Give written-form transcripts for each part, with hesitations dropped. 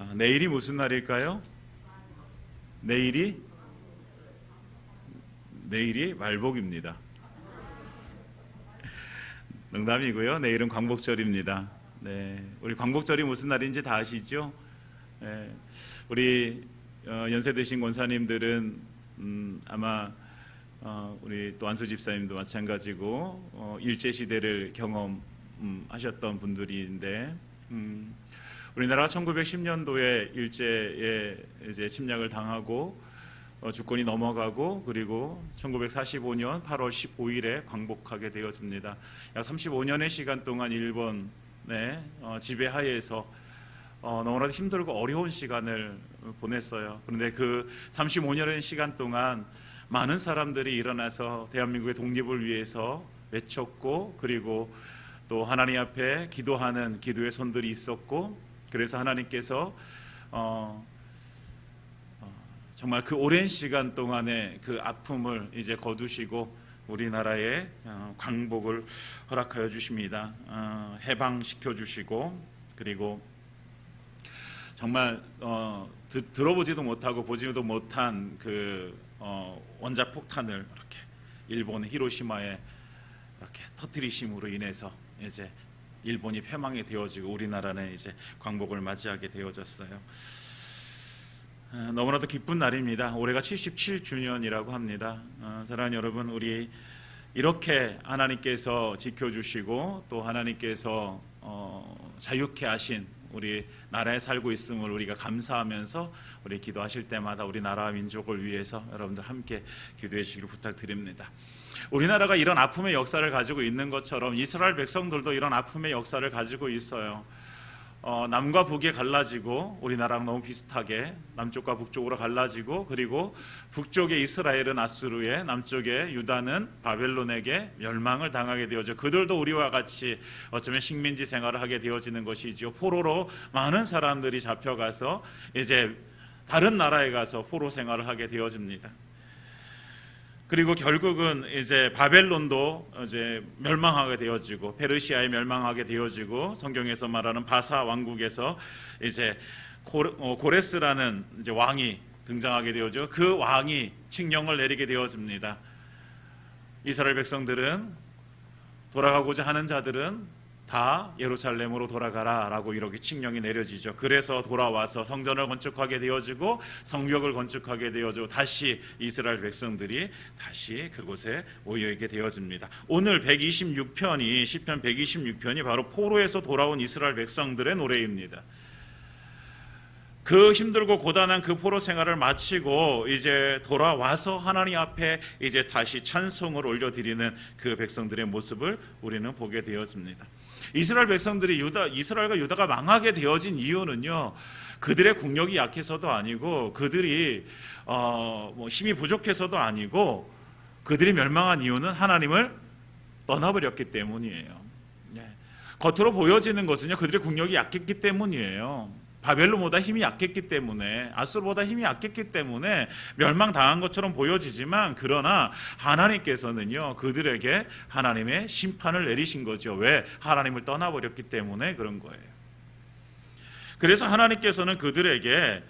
내일이 무슨 날일까요? 내일이 말복입니다. 농담이고요. 내일은 광복절입니다. 네, 우리 광복절이 무슨 날인지 다 아시죠? 네, 우리 연세 드신 권사님들은 아마 우리 또 안수 집사님도 마찬가지고 일제 시대를 경험하셨던 분들인데 우리나라가 1910년도에 일제에 이제 침략을 당하고 주권이 넘어가고 그리고 1945년 8월 15일에 광복하게 되었습니다. 약 35년의 시간 동안 일본의 지배하에서 너무나도 힘들고 어려운 시간을 보냈어요. 그런데 그 35년의 시간 동안 많은 사람들이 일어나서 대한민국의 독립을 위해서 외쳤고 그리고 또 하나님 앞에 기도하는 기도의 손들이 있었고 그래서 하나님께서 정말 그 오랜 시간 동안의 그 아픔을 이제 거두시고 우리나라에 광복을 허락하여 주십니다. 해방시켜 주시고 그리고 정말 들어보지도 못하고 보지도 못한 그 원자 폭탄을 이렇게 일본의 히로시마에 이렇게 터뜨리심으로 인해서 이제 일본이 패망이 되어지고 우리나라는 이제 광복을 맞이하게 되어졌어요. 너무나도 기쁜 날입니다. 올해가 77주년이라고 합니다. 사랑하는 여러분, 우리 이렇게 하나님께서 지켜주시고 또 하나님께서 자유케 하신 우리 나라에 살고 있음을 우리가 감사하면서 우리 기도하실 때마다 우리 나라와 민족을 위해서 여러분들 함께 기도해 주시기를 부탁드립니다. 우리나라가 이런 아픔의 역사를 가지고 있는 것처럼 이스라엘 백성들도 이런 아픔의 역사를 가지고 있어요. 남과 북에 갈라지고 우리나라랑 너무 비슷하게 남쪽과 북쪽으로 갈라지고 그리고 북쪽의 이스라엘은 아수르에 남쪽의 유다는 바벨론에게 멸망을 당하게 되어져 그들도 우리와 같이 어쩌면 식민지 생활을 하게 되어지는 것이죠. 포로로 많은 사람들이 잡혀가서 이제 다른 나라에 가서 포로 생활을 하게 되어집니다. 그리고 결국은 이제 바벨론도 이제 멸망하게 되어지고 페르시아에 멸망하게 되어지고 성경에서 말하는 바사 왕국에서 이제 고레스라는 이제 왕이 등장하게 되어져 그 왕이 칙령을 내리게 되어집니다. 이스라엘 백성들은 돌아가고자 하는 자들은 다 예루살렘으로 돌아가라라고 이렇게 칙령이 내려지죠. 그래서 돌아와서 성전을 건축하게 되어지고 성벽을 건축하게 되어지고 다시 이스라엘 백성들이 다시 그곳에 모여있게 되어집니다. 오늘 126편이 시편 126편이 바로 포로에서 돌아온 이스라엘 백성들의 노래입니다. 그 힘들고 고단한 그 포로 생활을 마치고 이제 돌아와서 하나님 앞에 이제 다시 찬송을 올려드리는 그 백성들의 모습을 우리는 보게 되어집니다. 이스라엘 백성들이 이스라엘과 유다가 망하게 되어진 이유는요, 그들의 국력이 약해서도 아니고 그들이 힘이 부족해서도 아니고 그들이 멸망한 이유는 하나님을 떠나버렸기 때문이에요. 겉으로 보여지는 것은요, 그들의 국력이 약했기 때문이에요. 바벨론보다 힘이 약했기 때문에, 아수르보다 힘이 약했기 때문에 멸망당한 것처럼 보여지지만, 그러나 하나님께서는요 그들에게 하나님의 심판을 내리신 거죠. 왜? 하나님을 떠나버렸기 때문에 그런 거예요. 그래서 하나님께서는 그들에게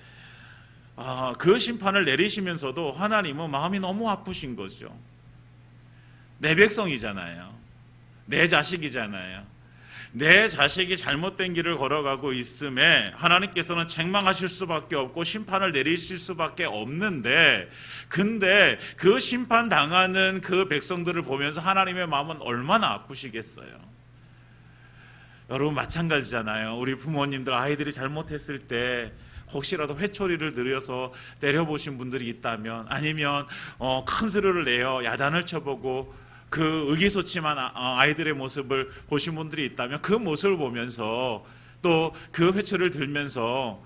그 심판을 내리시면서도 하나님은 마음이 너무 아프신 거죠. 내 백성이잖아요. 내 자식이잖아요. 내 자식이 잘못된 길을 걸어가고 있음에 하나님께서는 책망하실 수밖에 없고 심판을 내리실 수밖에 없는데, 근데 그 심판당하는 그 백성들을 보면서 하나님의 마음은 얼마나 아프시겠어요. 여러분 마찬가지잖아요. 우리 부모님들 아이들이 잘못했을 때 혹시라도 회초리를 들여서 때려보신 분들이 있다면, 아니면 큰 소리를 내어 야단을 쳐보고 그 의기소침한 아이들의 모습을 보신 분들이 있다면, 그 모습을 보면서 또 그 회초리를 들면서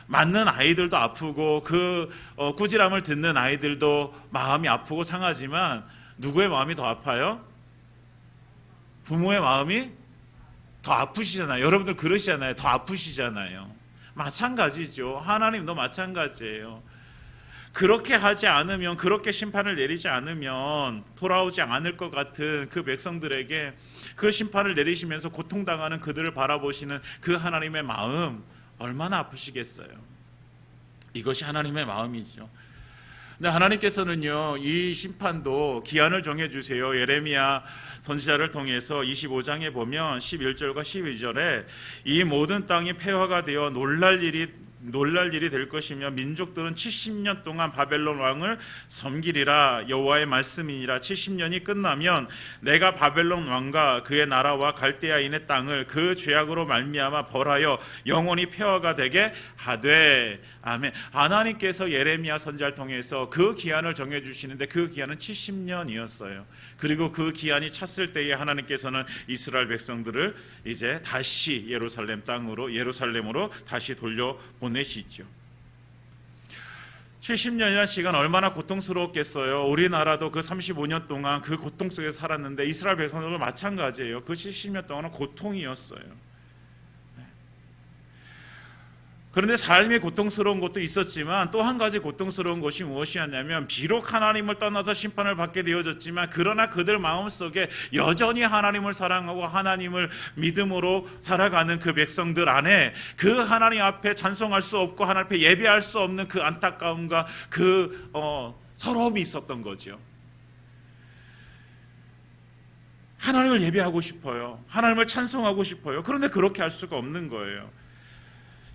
맞는 아이들도 아프고 그 꾸지람을 듣는 아이들도 마음이 아프고 상하지만, 누구의 마음이 더 아파요? 부모의 마음이 더 아프시잖아요. 여러분들 그러시잖아요. 더 아프시잖아요. 마찬가지죠. 하나님도 마찬가지예요. 그렇게 하지 않으면, 그렇게 심판을 내리지 않으면 돌아오지 않을 것 같은 그 백성들에게 그 심판을 내리시면서 고통당하는 그들을 바라보시는 그 하나님의 마음, 얼마나 아프시겠어요. 이것이 하나님의 마음이죠. 근데 하나님께서는요, 이 심판도 기한을 정해주세요. 예레미야 선지자를 통해서 25장에 보면 11절과 12절에 이 모든 땅이 폐허가 되어 놀랄 일이 될 것이며 민족들은 70년 동안 바벨론 왕을 섬기리라. 여호와의 말씀이니라. 70년이 끝나면 내가 바벨론 왕과 그의 나라와 갈대아인의 땅을 그 죄악으로 말미암아 벌하여 영원히 폐허가 되게 하되. 아멘. 하나님께서 예레미야 선지자를 통해서 그 기한을 정해주시는데 그 기한은 70년이었어요. 그리고 그 기한이 찼을 때에 하나님께서는 이스라엘 백성들을 이제 다시 예루살렘으로 다시 돌려보내시죠. 70년이라는 시간 얼마나 고통스러웠겠어요. 우리나라도 그 35년 동안 그 고통 속에서 살았는데 이스라엘 백성들도 마찬가지예요. 그 70년 동안은 고통이었어요. 그런데 삶이 고통스러운 것도 있었지만 또 한 가지 고통스러운 것이 무엇이었냐면, 비록 하나님을 떠나서 심판을 받게 되어졌지만 그러나 그들 마음속에 여전히 하나님을 사랑하고 하나님을 믿음으로 살아가는 그 백성들 안에 그 하나님 앞에 찬송할 수 없고 하나님 앞에 예배할 수 없는 그 안타까움과 그 서러움이 있었던 거죠. 하나님을 예배하고 싶어요. 하나님을 찬송하고 싶어요. 그런데 그렇게 할 수가 없는 거예요.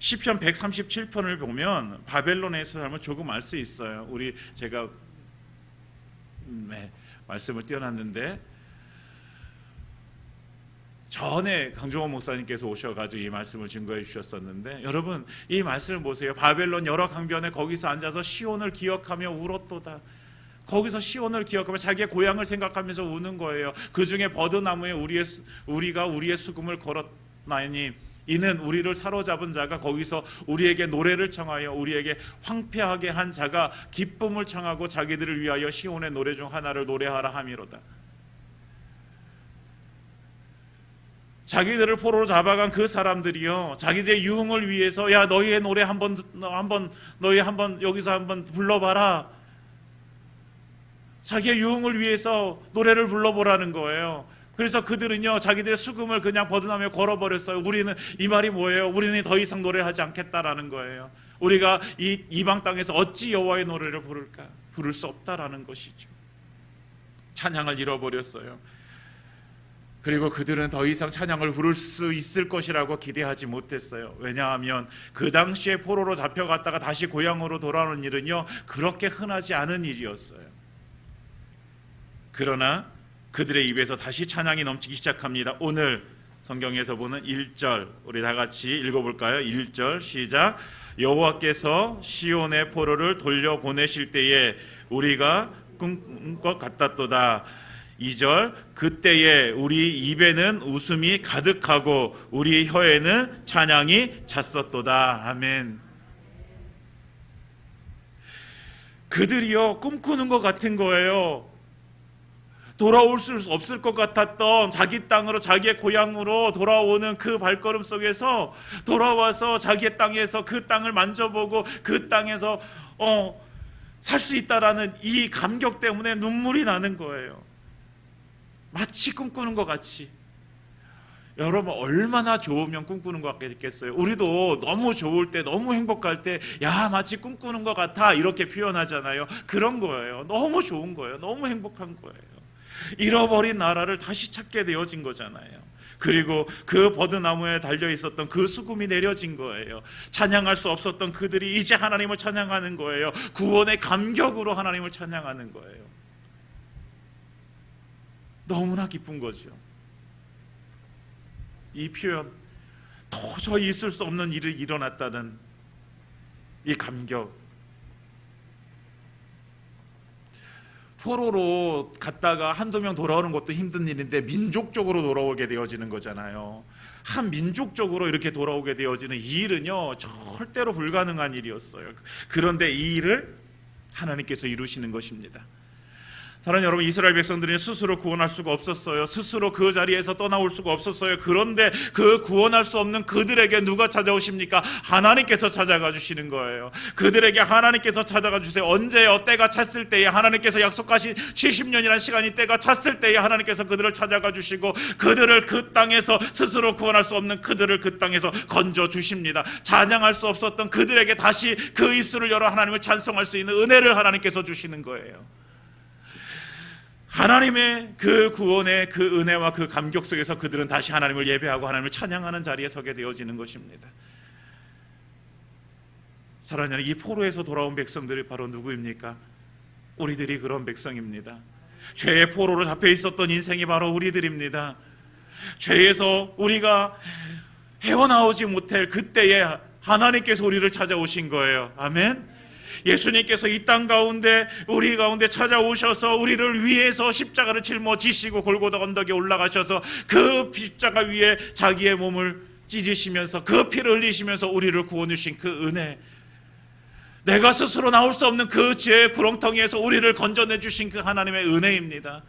시편 137편을 보면 바벨론에서 삶을 조금 알 수 있어요. 제가 말씀을 띄워놨는데 전에 강종원 목사님께서 오셔가지고 이 말씀을 증거해 주셨었는데, 여러분 이 말씀을 보세요. 바벨론 여러 강변에 거기서 앉아서 시온을 기억하며 울었도다. 거기서 시온을 기억하며 자기의 고향을 생각하면서 우는 거예요. 그 중에 버드나무에 우리가 우리의 수금을 걸었나니 이는 우리를 사로잡은 자가 거기서 우리에게 노래를 청하여 우리에게 황폐하게 한 자가 기쁨을 청하고 자기들을 위하여 시온의 노래 중 하나를 노래하라 함이로다. 자기들을 포로로 잡아간 그 사람들이요, 자기들의 유흥을 위해서 야 너희의 노래 너희 한번 여기서 한번 불러봐라. 자기의 유흥을 위해서 노래를 불러보라는 거예요. 그래서 그들은요 자기들의 수금을 그냥 버드나무에 걸어버렸어요. 우리는 이 말이 뭐예요? 우리는 더 이상 노래를 하지 않겠다라는 거예요. 우리가 이 이방 땅에서 어찌 여호와의 노래를 부를까? 부를 수 없다라는 것이죠. 찬양을 잃어버렸어요. 그리고 그들은 더 이상 찬양을 부를 수 있을 것이라고 기대하지 못했어요. 왜냐하면 그 당시에 포로로 잡혀갔다가 다시 고향으로 돌아오는 일은요 그렇게 흔하지 않은 일이었어요. 그러나 그들의 입에서 다시 찬양이 넘치기 시작합니다. 오늘 성경에서 보는 1절 우리 다 같이 읽어볼까요? 1절 시작. 여호와께서 시온의 포로를 돌려보내실 때에 우리가 꿈꾼 것 같았도다. 2절 그때에 우리 입에는 웃음이 가득하고 우리 혀에는 찬양이 찼었도다. 아멘. 그들이요 꿈꾸는 것 같은 거예요. 돌아올 수 없을 것 같았던 자기 땅으로 자기의 고향으로 돌아오는 그 발걸음 속에서 돌아와서 자기의 땅에서 그 땅을 만져보고 그 땅에서 살 수 있다라는 이 감격 때문에 눈물이 나는 거예요. 마치 꿈꾸는 것 같이. 여러분 얼마나 좋으면 꿈꾸는 것 같겠어요. 우리도 너무 좋을 때 너무 행복할 때 야 마치 꿈꾸는 것 같아 이렇게 표현하잖아요. 그런 거예요. 너무 좋은 거예요. 너무 행복한 거예요. 잃어버린 나라를 다시 찾게 되어진 거잖아요. 그리고 그 버드나무에 달려 있었던 그 수금이 내려진 거예요. 찬양할 수 없었던 그들이 이제 하나님을 찬양하는 거예요. 구원의 감격으로 하나님을 찬양하는 거예요. 너무나 기쁜 거죠. 이 표현, 도저히 있을 수 없는 일이 일어났다는 이 감격. 포로로 갔다가 한두 명 돌아오는 것도 힘든 일인데 민족적으로 돌아오게 되어지는 거잖아요. 한 민족적으로 이렇게 돌아오게 되어지는 이 일은요 절대로 불가능한 일이었어요. 그런데 이 일을 하나님께서 이루시는 것입니다. 사랑하는 여러분, 이스라엘 백성들이 스스로 구원할 수가 없었어요. 스스로 그 자리에서 떠나올 수가 없었어요. 그런데 그 구원할 수 없는 그들에게 누가 찾아오십니까? 하나님께서 찾아가 주시는 거예요. 그들에게 하나님께서 찾아가 주세요. 언제요? 때가 찼을 때에, 하나님께서 약속하신 70년이라는 시간이 때가 찼을 때에 하나님께서 그들을 찾아가 주시고, 그들을 그 땅에서 스스로 구원할 수 없는 그들을 그 땅에서 건져 주십니다. 찬양할 수 없었던 그들에게 다시 그 입술을 열어 하나님을 찬송할 수 있는 은혜를 하나님께서 주시는 거예요. 하나님의 그 구원의 그 은혜와 그 감격 속에서 그들은 다시 하나님을 예배하고 하나님을 찬양하는 자리에 서게 되어지는 것입니다. 사랑하는 이 포로에서 돌아온 백성들이 바로 누구입니까? 우리들이 그런 백성입니다. 죄의 포로로 잡혀 있었던 인생이 바로 우리들입니다. 죄에서 우리가 헤어나오지 못할 그때에 하나님께서 우리를 찾아오신 거예요. 아멘. 예수님께서 이 땅 가운데 우리 가운데 찾아오셔서 우리를 위해서 십자가를 짊어지시고 골고다 언덕에 올라가셔서 그 십자가 위에 자기의 몸을 찢으시면서 그 피를 흘리시면서 우리를 구원해 주신 그 은혜, 내가 스스로 나올 수 없는 그 죄의 구렁텅이에서 우리를 건져내 주신 그 하나님의 은혜입니다.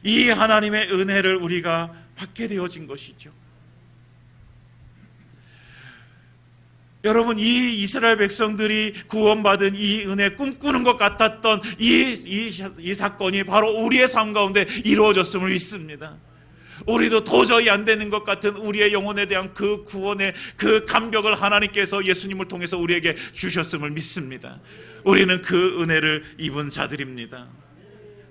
이 하나님의 은혜를 우리가 받게 되어진 것이죠. 여러분, 이 이스라엘 백성들이 구원받은 이 은혜, 꿈꾸는 것 같았던 이 사건이 바로 우리의 삶 가운데 이루어졌음을 믿습니다. 우리도 도저히 안 되는 것 같은 우리의 영혼에 대한 그 구원의 그 감격을 하나님께서 예수님을 통해서 우리에게 주셨음을 믿습니다. 우리는 그 은혜를 입은 자들입니다.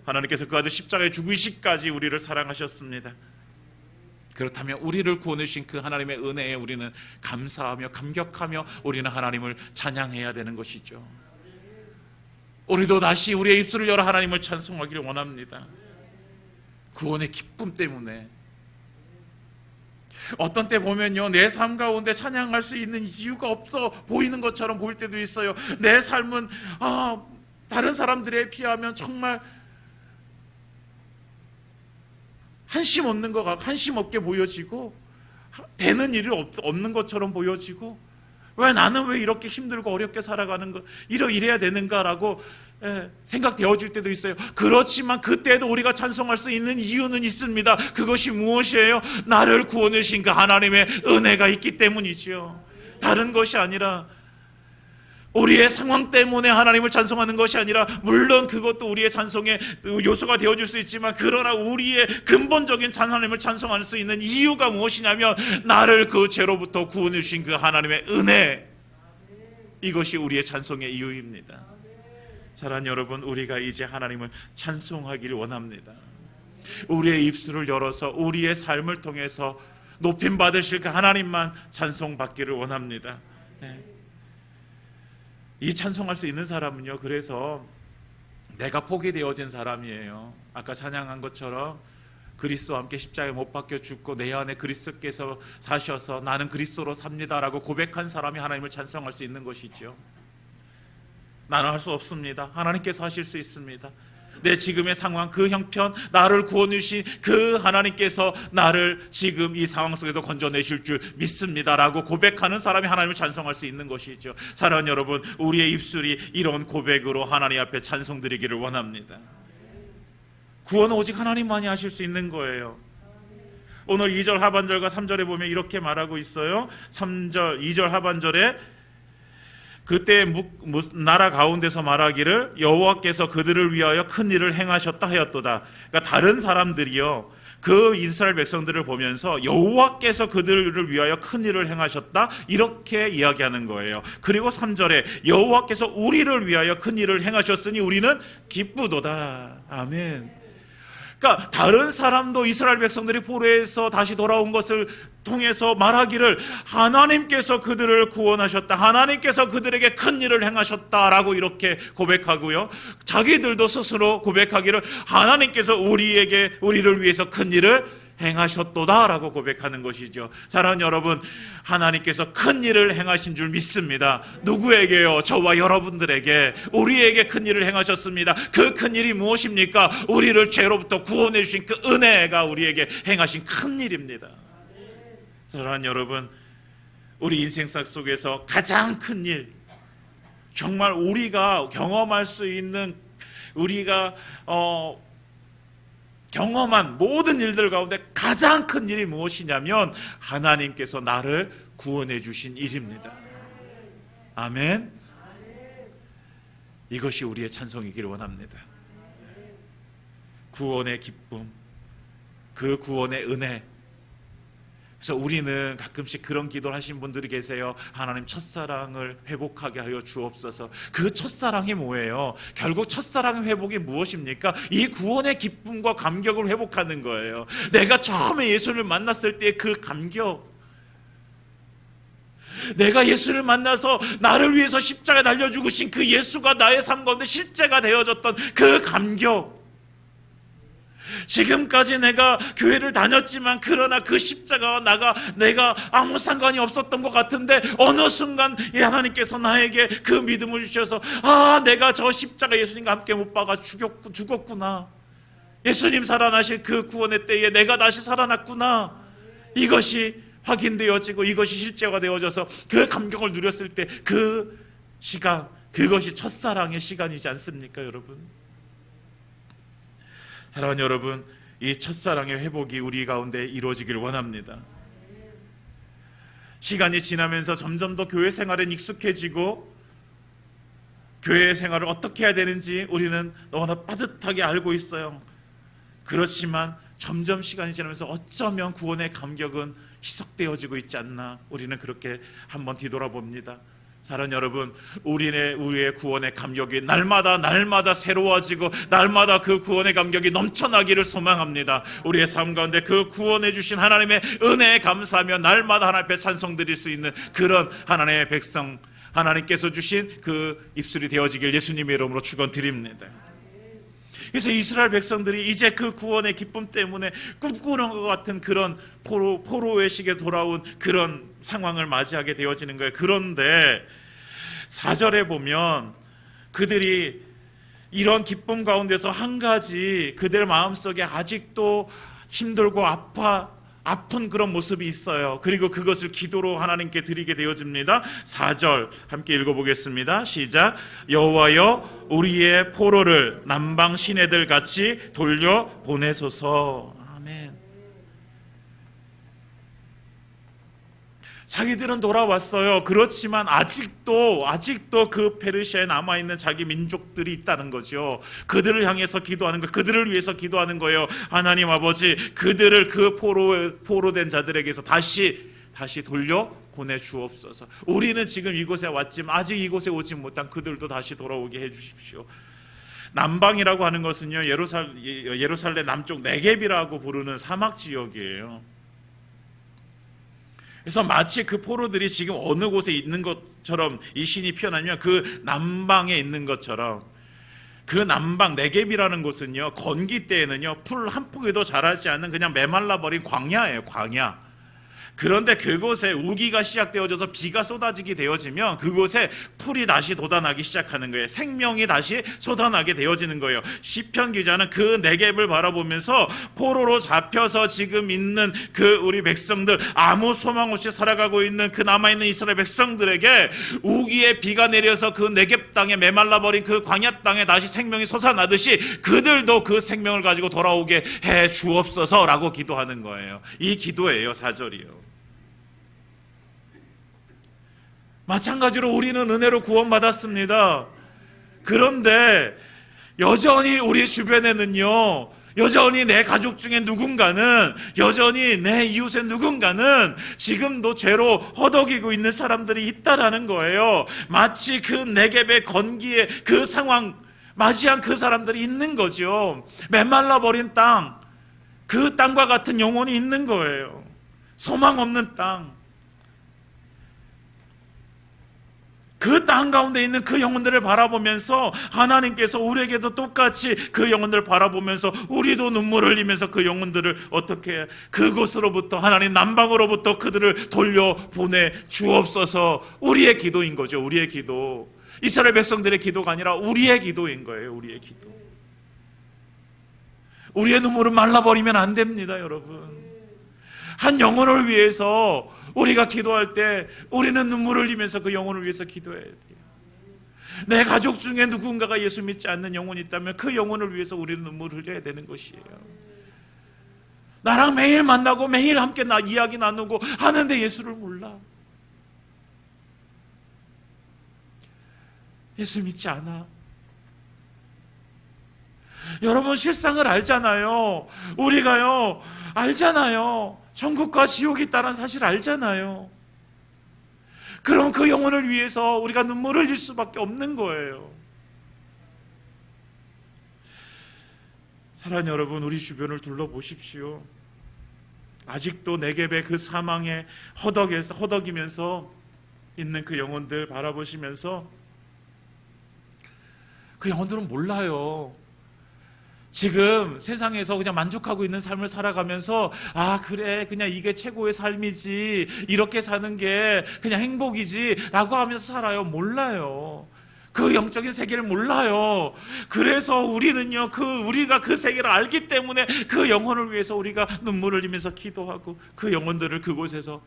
하나님께서 그 아들 십자가에 죽으시기까지 우리를 사랑하셨습니다. 그렇다면 우리를 구원해 주신 그 하나님의 은혜에 우리는 감사하며 감격하며 우리는 하나님을 찬양해야 되는 것이죠. 우리도 다시 우리의 입술을 열어 하나님을 찬송하기를 원합니다. 구원의 기쁨 때문에. 어떤 때 보면요, 내 삶 가운데 찬양할 수 있는 이유가 없어 보이는 것처럼 보일 때도 있어요. 내 삶은 다른 사람들에 비하면 정말 한심 없게 보여지고 되는 일이 없는 것처럼 보여지고, 왜 나는 왜 이렇게 힘들고 어렵게 살아가는 거 이래야 되는가라고 생각되어질 때도 있어요. 그렇지만 그때도 우리가 찬송할 수 있는 이유는 있습니다. 그것이 무엇이에요? 나를 구원해 주신 그 하나님의 은혜가 있기 때문이죠. 다른 것이 아니라, 우리의 상황 때문에 하나님을 찬송하는 것이 아니라, 물론 그것도 우리의 찬송의 요소가 되어줄 수 있지만, 그러나 우리의 근본적인 하나님을 찬송할 수 있는 이유가 무엇이냐면, 나를 그 죄로부터 구원해 주신 그 하나님의 은혜, 이것이 우리의 찬송의 이유입니다. 사랑하는 여러분, 우리가 이제 하나님을 찬송하기를 원합니다. 우리의 입술을 열어서 우리의 삶을 통해서 높임 받으실 그 하나님만 찬송받기를 원합니다. 이 찬송할 수 있는 사람은요, 그래서 내가 포기되어진 사람이에요. 아까 찬양한 것처럼 그리스도와 함께 십자가에 못 박혀 죽고 내 안에 그리스도께서 사셔서 나는 그리스도로 삽니다라고 고백한 사람이 하나님을 찬송할 수 있는 것이죠. 나는 할 수 없습니다. 하나님께서 하실 수 있습니다. 내 지금의 상황, 그 형편, 나를 구원해 주신 그 하나님께서 나를 지금 이 상황 속에도 건져내실 줄 믿습니다라고 고백하는 사람이 하나님을 찬송할 수 있는 것이죠. 사랑하는 여러분, 우리의 입술이 이런 고백으로 하나님 앞에 찬송드리기를 원합니다. 구원은 오직 하나님만이 하실 수 있는 거예요. 오늘 2절 하반절과 3절에 보면 이렇게 말하고 있어요. 2절 하반절에 그때 나라 가운데서 말하기를 여호와께서 그들을 위하여 큰 일을 행하셨다 하였도다. 그러니까 다른 사람들이요, 그 이스라엘 백성들을 보면서 여호와께서 그들을 위하여 큰 일을 행하셨다, 이렇게 이야기하는 거예요. 그리고 3절에 여호와께서 우리를 위하여 큰 일을 행하셨으니 우리는 기쁘도다. 아멘. 그러니까 다른 사람도 이스라엘 백성들이 포로에서 다시 돌아온 것을 통해서 말하기를 하나님께서 그들을 구원하셨다, 하나님께서 그들에게 큰 일을 행하셨다라고 이렇게 고백하고요, 자기들도 스스로 고백하기를 하나님께서 우리를 위해서 큰 일을 행하셨도다라고 고백하는 것이죠. 사랑하는 여러분, 하나님께서 큰 일을 행하신 줄 믿습니다. 누구에게요? 저와 여러분들에게, 우리에게 큰 일을 행하셨습니다. 그 큰 일이 무엇입니까? 우리를 죄로부터 구원해 주신 그 은혜가 우리에게 행하신 큰 일입니다. 사랑하는 여러분, 우리 인생사 속에서 가장 큰 일, 정말 우리가 경험할 수 있는 우리가 경험한 모든 일들 가운데 가장 큰 일이 무엇이냐면 하나님께서 나를 구원해 주신 일입니다. 아멘. 이것이 우리의 찬송이기를 원합니다. 구원의 기쁨, 그 구원의 은혜. 그래서 우리는 가끔씩 그런 기도를 하신 분들이 계세요. 하나님, 첫사랑을 회복하게 하여 주옵소서. 그 첫사랑이 뭐예요? 결국 첫사랑의 회복이 무엇입니까? 이 구원의 기쁨과 감격을 회복하는 거예요. 내가 처음에 예수를 만났을 때의 그 감격, 내가 예수를 만나서 나를 위해서 십자가에 달려 죽으신 그 예수가 나의 삶 가운데 실제가 되어졌던 그 감격, 지금까지 내가 교회를 다녔지만 그러나 그 십자가와 내가 아무 상관이 없었던 것 같은데 어느 순간 하나님께서 나에게 그 믿음을 주셔서 내가 저 십자가 예수님과 함께 못 박아 죽었구나, 예수님 살아나실 그 구원의 때에 내가 다시 살아났구나, 이것이 확인되어지고 이것이 실제가 되어져서 그 감격을 누렸을 때 그 시간, 그것이 첫사랑의 시간이지 않습니까, 여러분? 사랑하는 여러분, 이 첫사랑의 회복이 우리 가운데 이루어지길 원합니다. 시간이 지나면서 점점 더 교회 생활에 익숙해지고 교회 생활을 어떻게 해야 되는지 우리는 너무나 빠듯하게 알고 있어요. 그렇지만 점점 시간이 지나면서 어쩌면 구원의 감격은 희석되어지고 있지 않나, 우리는 그렇게 한번 뒤돌아봅니다. 사랑하는 여러분, 우리의 구원의 감격이 날마다 새로워지고 날마다 그 구원의 감격이 넘쳐나기를 소망합니다. 우리의 삶 가운데 그 구원해 주신 하나님의 은혜에 감사하며 날마다 하나님 앞에 찬송 드릴 수 있는 그런 하나님의 백성, 하나님께서 주신 그 입술이 되어지길 예수님의 이름으로 축원드립니다. 그래서 이스라엘 백성들이 이제 그 구원의 기쁨 때문에 꿈꾸는 것 같은 그런 포로의 시기에 돌아온 그런 상황을 맞이하게 되어지는 거예요. 그런데 4절에 보면 그들이 이런 기쁨 가운데서 한 가지 그들 마음속에 아직도 힘들고 아픈 그런 모습이 있어요. 그리고 그것을 기도로 하나님께 드리게 되어집니다. 4절 함께 읽어보겠습니다. 시작. 여호와여, 우리의 포로를 남방 시내들 같이 돌려 보내소서. 아멘. 자기들은 돌아왔어요. 그렇지만 아직도 그 페르시아에 남아있는 자기 민족들이 있다는 거죠. 그들을 향해서 기도하는 거, 그들을 위해서 기도하는 거예요. 하나님 아버지, 그들을 그 포로된 자들에게서 다시 돌려 보내주옵소서. 우리는 지금 이곳에 왔지만 아직 이곳에 오지 못한 그들도 다시 돌아오게 해주십시오. 남방이라고 하는 것은요, 예루살렘 남쪽 네겝이라고 부르는 사막 지역이에요. 그래서 마치 그 포로들이 지금 어느 곳에 있는 것처럼 이 신이 표현하면 그 남방에 있는 것처럼, 그 남방 네겝이라는 곳은요, 건기 때에는요 풀 한 포기도 자라지 않는 그냥 메말라 버린 광야예요. 광야. 그런데 그곳에 우기가 시작되어져서 비가 쏟아지게 되어지면 그곳에 풀이 다시 돋아나기 시작하는 거예요. 생명이 다시 쏟아나게 되어지는 거예요. 시편 기자는 그 네겝을 바라보면서 포로로 잡혀서 지금 있는 그 우리 백성들, 아무 소망 없이 살아가고 있는 그 남아있는 이스라엘 백성들에게 우기의 비가 내려서 그 네겝 땅에 메말라버린 그 광야 땅에 다시 생명이 솟아나듯이 그들도 그 생명을 가지고 돌아오게 해 주옵소서라고 기도하는 거예요. 이 기도예요. 4절이요. 마찬가지로 우리는 은혜로 구원받았습니다. 그런데 여전히 우리 주변에는요, 여전히 내 가족 중에 누군가는, 여전히 내 이웃의 누군가는 지금도 죄로 허덕이고 있는 사람들이 있다라는 거예요. 마치 그 네겝의 건기의 그 상황 맞이한 그 사람들이 있는 거죠. 메말라 버린 땅, 그 땅과 같은 영혼이 있는 거예요. 소망 없는 땅. 그 땅 가운데 있는 그 영혼들을 바라보면서 하나님께서 우리에게도 똑같이 그 영혼들을 바라보면서 우리도 눈물을 흘리면서 그 영혼들을 어떻게 그곳으로부터, 하나님 남방으로부터 그들을 돌려보내 주옵소서. 우리의 기도인 거죠. 우리의 기도. 이스라엘 백성들의 기도가 아니라 우리의 기도인 거예요. 우리의 기도. 우리의 눈물은 말라버리면 안 됩니다, 여러분. 한 영혼을 위해서 우리가 기도할 때 우리는 눈물을 흘리면서 그 영혼을 위해서 기도해야 돼요. 내 가족 중에 누군가가 예수 믿지 않는 영혼이 있다면 그 영혼을 위해서 우리는 눈물을 흘려야 되는 것이에요. 나랑 매일 만나고 매일 함께 이야기 나누고 하는데 예수를 몰라. 예수 믿지 않아. 여러분, 실상을 알잖아요. 우리가요, 알잖아요. 천국과 지옥이 있다는 사실을 알잖아요. 그럼 그 영혼을 위해서 우리가 눈물을 흘릴 수밖에 없는 거예요. 사랑하는 여러분, 우리 주변을 둘러보십시오. 아직도 네겝의 그 사망의 허덕이면서 있는 그 영혼들 바라보시면서 그 영혼들은 몰라요. 지금 세상에서 그냥 만족하고 있는 삶을 살아가면서 아 그래 그냥 이게 최고의 삶이지, 이렇게 사는 게 그냥 행복이지 라고 하면서 살아요. 몰라요. 그 영적인 세계를 몰라요. 그래서 우리는요, 우리가 그 세계를 알기 때문에 그 영혼을 위해서 우리가 눈물을 흘리면서 기도하고 그 영혼들을 그곳에서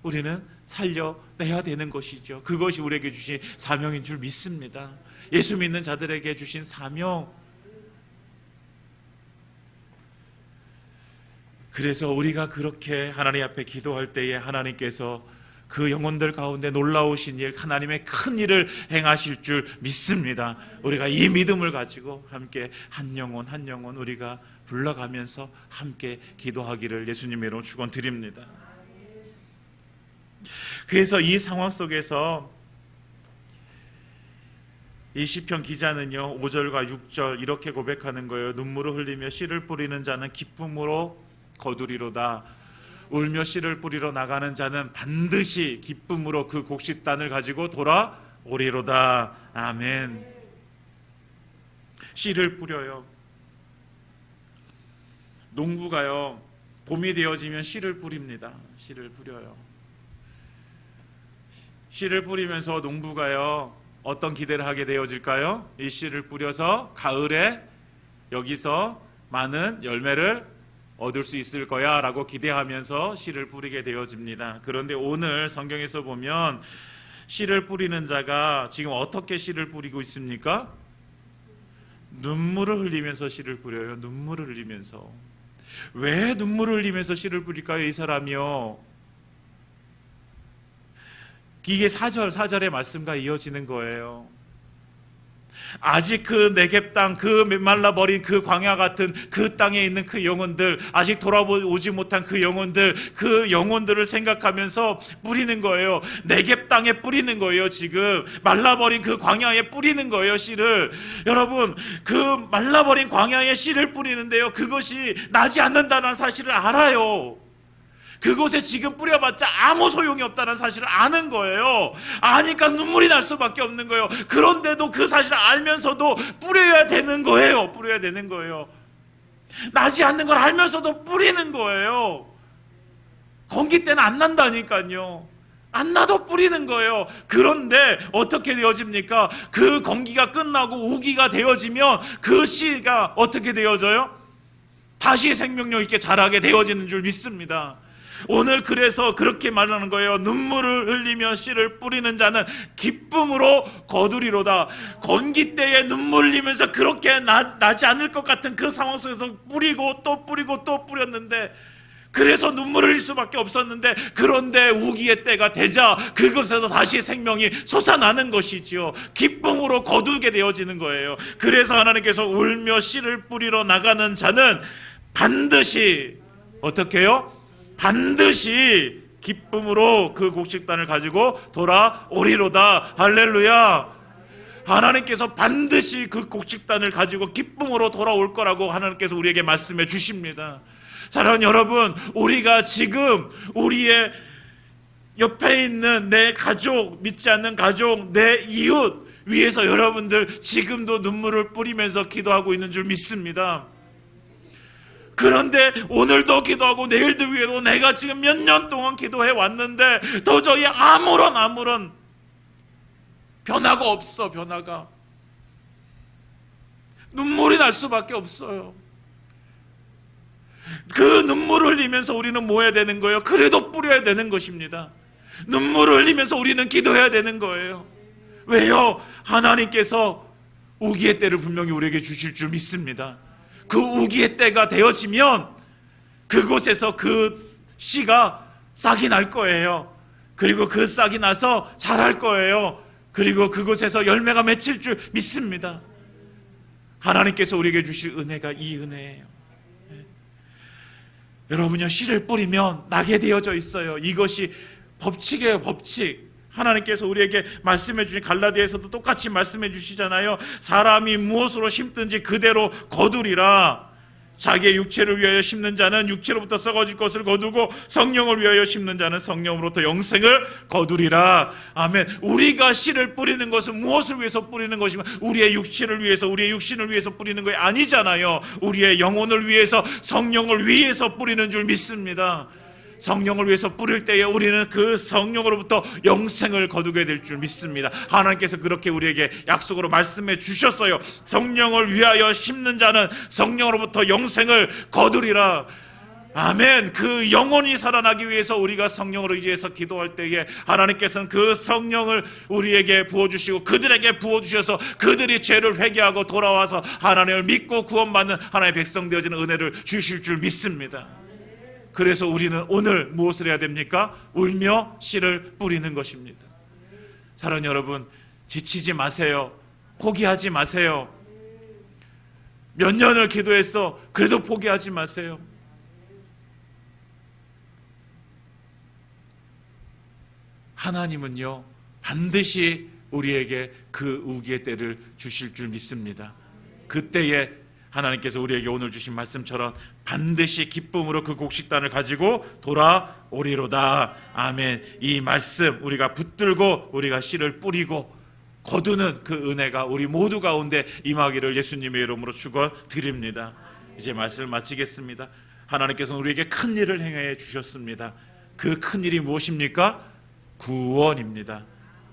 우리는 살려내야 되는 것이죠. 그것이 우리에게 주신 사명인 줄 믿습니다. 예수 믿는 자들에게 주신 사명. 그래서 우리가 그렇게 하나님 앞에 기도할 때에 하나님께서 그 영혼들 가운데 놀라우신 일, 하나님의 큰 일을 행하실 줄 믿습니다. 우리가 이 믿음을 가지고 함께 한 영혼 한 영혼 우리가 불러가면서 함께 기도하기를 예수님의 이름으로 축원드립니다. 그래서 이 상황 속에서 이 시편 기자는요 5절과 6절 이렇게 고백하는 거예요. 눈물을 흘리며 씨를 뿌리는 자는 기쁨으로 거두리로다. 울며 씨를 뿌리러 나가는 자는 반드시 기쁨으로 그 곡식단을 가지고 돌아오리로다. 아멘. 씨를 뿌려요. 농부가요 봄이 되어지면 씨를 뿌립니다. 씨를 뿌려요. 씨를 뿌리면서 농부가요 어떤 기대를 하게 되어질까요? 이 씨를 뿌려서 가을에 여기서 많은 열매를 얻을 수 있을 거야 라고 기대하면서 씨를 뿌리게 되어집니다. 그런데 오늘 성경에서 보면 씨를 뿌리는 자가 지금 어떻게 씨를 뿌리고 있습니까? 눈물을 흘리면서 씨를 뿌려요. 눈물을 흘리면서. 왜 눈물을 흘리면서 씨를 뿌릴까요? 이 사람이요, 이게 4절의 말씀과 이어지는 거예요. 아직 그 네겝 땅, 그 메말라버린 그 광야 같은 그 땅에 있는 그 영혼들, 아직 돌아오지 못한 그 영혼들을 생각하면서 뿌리는 거예요. 네겝 땅에 뿌리는 거예요. 지금 말라버린 그 광야에 뿌리는 거예요, 씨를. 여러분, 그 말라버린 광야에 씨를 뿌리는데요, 그것이 나지 않는다는 사실을 알아요. 그곳에 지금 뿌려봤자 아무 소용이 없다는 사실을 아는 거예요. 아니까 눈물이 날 수밖에 없는 거예요. 그런데도 그 사실을 알면서도 뿌려야 되는 거예요. 뿌려야 되는 거예요. 나지 않는 걸 알면서도 뿌리는 거예요. 건기 때는 안 난다니까요. 안 나도 뿌리는 거예요. 그런데 어떻게 되어집니까? 그 건기가 끝나고 우기가 되어지면 그 씨가 어떻게 되어져요? 다시 생명력 있게 자라게 되어지는 줄 믿습니다. 오늘 그래서 그렇게 말하는 거예요. 눈물을 흘리며 씨를 뿌리는 자는 기쁨으로 거두리로다. 건기 때에 눈물 흘리면서 그렇게 나지 않을 것 같은 그 상황 속에서 뿌리고 또 뿌렸는데, 그래서 눈물을 흘릴 수밖에 없었는데, 그런데 우기의 때가 되자 그것에서 다시 생명이 솟아나는 것이지요. 기쁨으로 거두게 되어지는 거예요. 그래서 하나님께서 울며 씨를 뿌리러 나가는 자는 반드시 어떻게 해요? 반드시 기쁨으로 그 곡식단을 가지고 돌아오리로다. 할렐루야. 하나님께서 반드시 그 곡식단을 가지고 기쁨으로 돌아올 거라고 하나님께서 우리에게 말씀해 주십니다. 사랑하는 여러분, 우리가 지금 우리의 옆에 있는 내 가족, 믿지 않는 가족, 내 이웃 위해서 여러분들 지금도 눈물을 뿌리면서 기도하고 있는 줄 믿습니다. 그런데 오늘도 기도하고 내일도 위에도 내가 지금 몇 년 동안 기도해 왔는데 도저히 아무런 변화가 없어. 변화가. 눈물이 날 수밖에 없어요. 그 눈물을 흘리면서 우리는 뭐 해야 되는 거예요? 그래도 뿌려야 되는 것입니다. 눈물을 흘리면서 우리는 기도해야 되는 거예요. 왜요? 하나님께서 우기의 때를 분명히 우리에게 주실 줄 믿습니다. 그 우기의 때가 되어지면 그곳에서 그 씨가 싹이 날 거예요. 그리고 그 싹이 나서 자랄 거예요. 그리고 그곳에서 열매가 맺힐 줄 믿습니다. 하나님께서 우리에게 주실 은혜가 이 은혜예요. 여러분요, 씨를 뿌리면 나게 되어져 있어요. 이것이 법칙이에요, 법칙. 하나님께서 우리에게 말씀해 주신 갈라디아에서도 똑같이 말씀해 주시잖아요. 사람이 무엇으로 심든지 그대로 거두리라. 자기의 육체를 위하여 심는 자는 육체로부터 썩어질 것을 거두고 성령을 위하여 심는 자는 성령으로부터 영생을 거두리라. 아멘. 우리가 씨를 뿌리는 것은 무엇을 위해서 뿌리는 것이면 우리의 육체를 위해서, 우리의 육신을 위해서 뿌리는 것이 아니잖아요. 우리의 영혼을 위해서, 성령을 위해서 뿌리는 줄 믿습니다. 성령을 위해서 뿌릴 때에 우리는 그 성령으로부터 영생을 거두게 될 줄 믿습니다. 하나님께서 그렇게 우리에게 약속으로 말씀해 주셨어요. 성령을 위하여 심는 자는 성령으로부터 영생을 거두리라. 아멘. 그 영혼이 살아나기 위해서 우리가 성령을 의지해서 기도할 때에 하나님께서는 그 성령을 우리에게 부어주시고 그들에게 부어주셔서 그들이 죄를 회개하고 돌아와서 하나님을 믿고 구원받는 하나님의 백성 되어지는 은혜를 주실 줄 믿습니다. 그래서 우리는 오늘 무엇을 해야 됩니까? 울며 씨를 뿌리는 것입니다. 사랑하는 여러분, 지치지 마세요. 포기하지 마세요. 몇 년을 기도했어. 그래도 포기하지 마세요. 하나님은요, 반드시 우리에게 그 우기의 때를 주실 줄 믿습니다. 그때에 하나님께서 우리에게 오늘 주신 말씀처럼 반드시 기쁨으로 그 곡식단을 가지고 돌아오리로다. 아멘. 이 말씀 우리가 붙들고 우리가 씨를 뿌리고 거두는 그 은혜가 우리 모두 가운데 임하기를 예수님의 이름으로 축원드립니다. 이제 말씀을 마치겠습니다. 하나님께서는 우리에게 큰 일을 행해 주셨습니다. 그 큰 일이 무엇입니까? 구원입니다.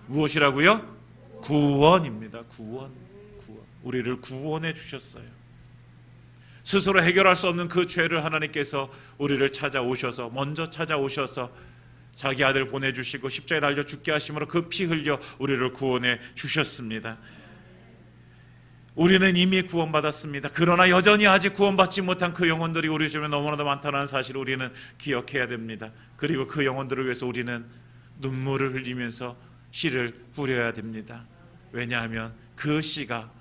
무엇이라고요? 구원입니다. 구원. 우리를 구원해 주셨어요. 스스로 해결할 수 없는 그 죄를 하나님께서 우리를 찾아오셔서, 먼저 찾아오셔서 자기 아들 보내주시고 십자가에 달려 죽게 하심으로 그 피 흘려 우리를 구원해 주셨습니다. 우리는 이미 구원받았습니다. 그러나 여전히 아직 구원받지 못한 그 영혼들이 우리 주변에 너무나도 많다는 사실을 우리는 기억해야 됩니다. 그리고 그 영혼들을 위해서 우리는 눈물을 흘리면서 씨를 뿌려야 됩니다. 왜냐하면 그 씨가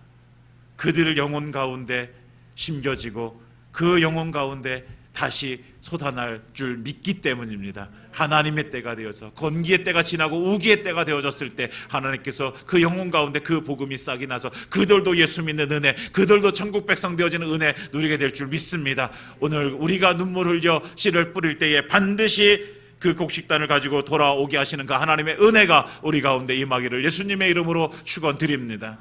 그들의 영혼 가운데 심겨지고 그 영혼 가운데 다시 솟아날 줄 믿기 때문입니다. 하나님의 때가 되어서 건기의 때가 지나고 우기의 때가 되어졌을 때 하나님께서 그 영혼 가운데 그 복음이 싹이 나서 그들도 예수 믿는 은혜, 그들도 천국 백성 되어지는 은혜 누리게 될 줄 믿습니다. 오늘 우리가 눈물 흘려 씨를 뿌릴 때에 반드시 그 곡식단을 가지고 돌아오게 하시는 그 하나님의 은혜가 우리 가운데 임하기를 예수님의 이름으로 축원드립니다.